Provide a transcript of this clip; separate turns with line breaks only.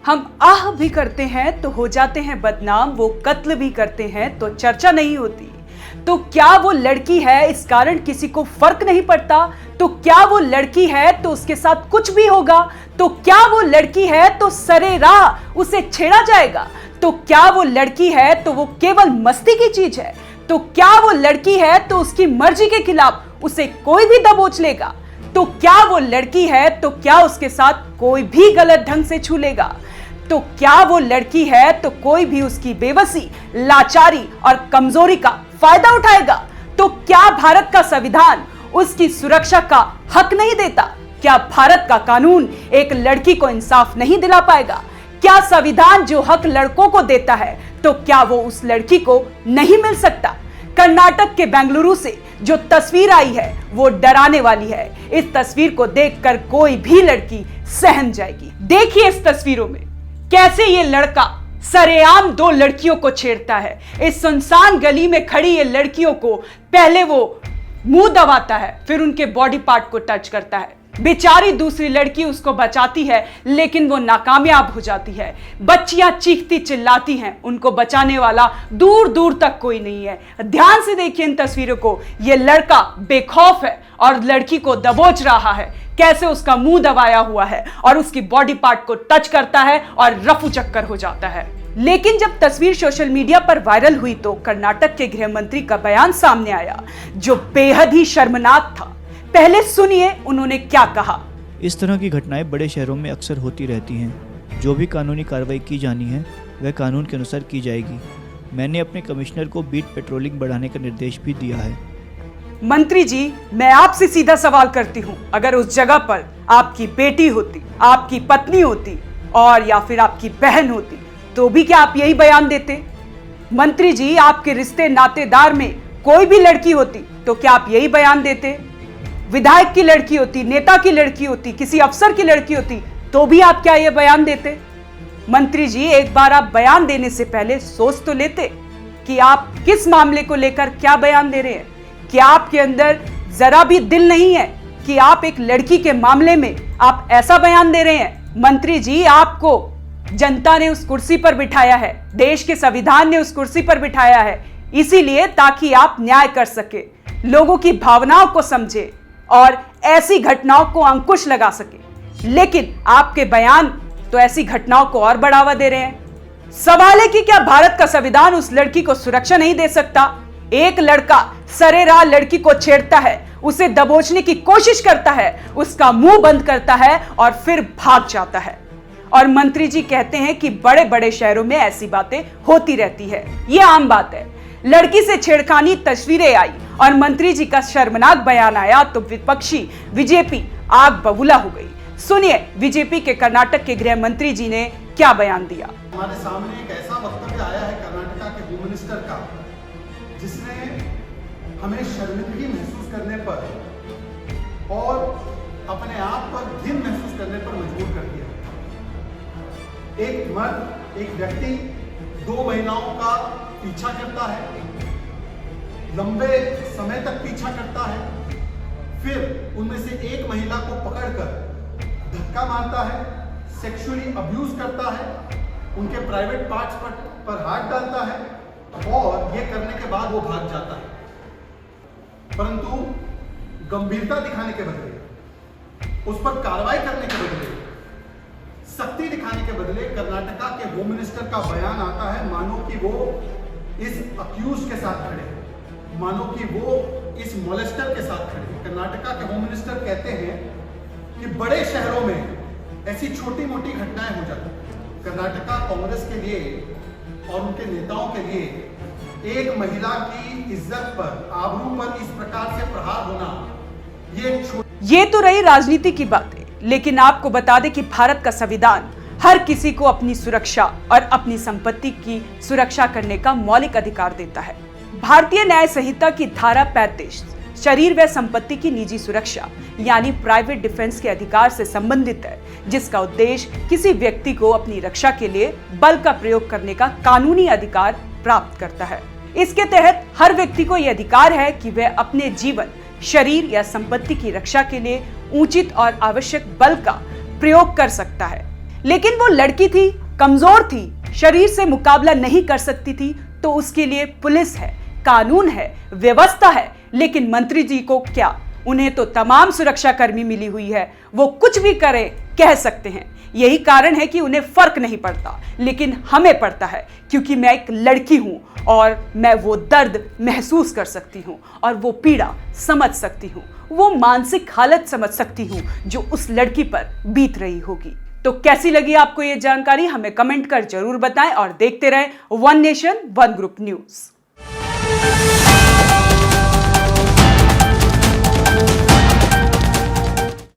हम आह भी करते हैं तो हो जाते हैं बदनाम, वो कत्ल भी करते हैं तो चर्चा नहीं होती। तो क्या वो लड़की है इस कारण किसी को फर्क नहीं पड़ता? तो क्या वो लड़की है तो उसके साथ कुछ भी होगा? तो क्या वो लड़की है तो सरेराह उसे छेड़ा जाएगा? तो क्या वो लड़की है तो वो केवल मस्ती की चीज है? तो क्या वो लड़की है तो उसकी मर्जी के खिलाफ उसे कोई भी दबोच लेगा? तो क्या वो लड़की है तो क्या उसके साथ कोई भी गलत ढंग से छू लेगा? तो क्या वो लड़की है तो कोई भी उसकी बेबसी, लाचारी और कमजोरी का फायदा उठाएगा? तो क्या भारत का संविधान उसकी सुरक्षा का हक नहीं देता? क्या भारत का कानून एक लड़की को इंसाफ नहीं दिला पाएगा? क्या संविधान जो हक लड़कों को देता है तो क्या वो उस लड़की को नहीं मिल सकता? कर्नाटक के बेंगलुरु से जो तस्वीर आई है वो डराने वाली है। इस तस्वीर को देखकर कोई भी लड़की सहम जाएगी। देखिए इस तस्वीरों में कैसे ये लड़का सरेआम दो लड़कियों को छेड़ता है। इस सुनसान गली में खड़ी ये लड़कियों को पहले वो मुंह दबाता है, फिर उनके बॉडी पार्ट को टच करता है। बेचारी दूसरी लड़की उसको बचाती है लेकिन वो नाकामयाब हो जाती है। बच्चियां चीखती चिल्लाती हैं, उनको बचाने वाला दूर दूर तक कोई नहीं है। ध्यान से देखिए इन तस्वीरों को। ये लड़का बेखौफ है और लड़की को दबोच रहा है। कैसे उसका मुंह दबाया हुआ है और उसकी बॉडी पार्ट को टच करता है और रफू चक्कर हो जाता है। लेकिन जब तस्वीर सोशल मीडिया पर वायरल हुई तो कर्नाटक के गृह मंत्री का बयान सामने आया जो बेहद ही शर्मनाक था। पहले सुनिए उन्होंने क्या कहा।
इस तरह की घटनाएं बड़े शहरों में अक्सर होती रहती हैं। जो भी कानूनी कार्रवाई की जानी है वह कानून के अनुसार की जाएगी। मैंने अपने कमिश्नर को बीट पेट्रोलिंग बढ़ाने का निर्देश भी दिया है।
मंत्री जी, मैं आपसे सीधा सवाल करती हूँ, अगर उस जगह पर आपकी बेटी होती, आपकी पत्नी होती और या फिर आपकी बहन होती तो भी क्या आप यही बयान देते? मंत्री जी, आपके रिश्ते नातेदार में कोई भी लड़की होती तो क्या आप यही बयान देते? विधायक की लड़की होती, नेता की लड़की होती, किसी अफसर की लड़की होती तो भी आप क्या यह बयान देते? मंत्री जी, एक बार आप बयान देने से पहले सोच तो लेते कि आप किस मामले को लेकर क्या बयान दे रहे हैं। क्या आपके अंदर जरा भी दिल नहीं है कि आप एक लड़की के मामले में आप ऐसा बयान दे रहे हैं? मंत्री जी, आपको जनता ने उस कुर्सी पर बिठाया है, देश के संविधान ने उस कुर्सी पर बिठाया है, इसीलिए ताकि आप न्याय कर सके, लोगों की भावनाओं को समझे और ऐसी घटनाओं को अंकुश लगा सके। लेकिन आपके बयान तो ऐसी घटनाओं को और बढ़ावा दे रहे हैं। सवाल है कि क्या भारत का संविधान उस लड़की को सुरक्षा नहीं दे सकता? एक लड़का सरेराह लड़की को छेड़ता है, उसे दबोचने की कोशिश करता है, उसका मुंह बंद करता है और फिर भाग जाता है। और मंत्री जी कहते हैं कि बड़े बड़े शहरों में ऐसी बातें होती रहती है, ये आम बात है। लड़की से छेड़खानी तस्वीरें आई और मंत्री जी का शर्मनाक बयान आया तो विपक्षी बीजेपी आग बबूला हो गई। सुनिए बीजेपी के कर्नाटक के गृह मंत्री जी ने क्या बयान दिया।
हमारे सामने एक ऐसा वक्तव्य आया है कर्नाटक के होम मिनिस्टर का जिसने हमें शर्मिंदगी महसूस करने पर और अपने आप पर घिन महसूस करने पर मजबूर कर दिया। एक मर्द, एक व्यक्ति दो महिलाओं का पीछा करता है, लंबे समय तक पीछा करता है, फिर उनमें से एक महिला को पकड़कर धक्का मारता है, सेक्सुअली अब्यूज करता है, उनके प्राइवेट पार्ट्स पर हाथ डालता है और ये करने के बाद वो भाग जाता है। परंतु गंभीरता दिखाने के बदले, उस पर कार्रवाई करने के बदले, सख्ती दिखाने के बदले कर्नाटका के होम मिनिस्टर का बयान आता है मानो कि वो इस अक्यूज के साथ खड़े हैं, मानो कि वो इस मोलेस्टर के साथ खड़े हैं। कर्नाटका के होम मिनिस्टर कहते हैं कि बड़े शहरों में ऐसी छोटी मोटी घटनाएं हो जाती हैं। कर्नाटका कांग्रेस के लिए और उनके नेताओं के लिए एक महिला की इज्जत पर, आबरू पर इस प्रकार से प्रहार होना,
ये तो रही राजनीति की बातें, लेकिन आपको बता दें कि भारत का संविधान हर किसी को अपनी सुरक्षा और अपनी संपत्ति की सुरक्षा करने का मौलिक अधिकार देता है। भारतीय न्याय संहिता की धारा 35 शरीर व संपत्ति की निजी सुरक्षा यानी प्राइवेट डिफेंस के अधिकार से संबंधित है, जिसका उद्देश्य किसी व्यक्ति को अपनी रक्षा के लिए बल का प्रयोग करने का कानूनी अधिकार प्राप्त करता है। इसके तहत हर व्यक्ति को यह अधिकार है कि वह अपने जीवन, शरीर या संपत्ति की रक्षा के लिए उचित और आवश्यक बल का प्रयोग कर सकता है। लेकिन वो लड़की थी, कमजोर थी, शरीर से मुकाबला नहीं कर सकती थी, तो उसके लिए पुलिस है, कानून है, व्यवस्था है। लेकिन मंत्री जी को क्या, उन्हें तो तमाम सुरक्षाकर्मी मिली हुई है, वो कुछ भी करे कह सकते हैं। यही कारण है कि उन्हें फर्क नहीं पड़ता, लेकिन हमें पड़ता है, क्योंकि मैं एक लड़की हूं और मैं वो दर्द महसूस कर सकती हूं और वो पीड़ा समझ सकती हूं, वो मानसिक हालत समझ सकती हूं जो उस लड़की पर बीत रही होगी। तो कैसी लगी आपको ये जानकारी, हमें कमेंट कर जरूर बताएं और देखते रहें one nation one group news.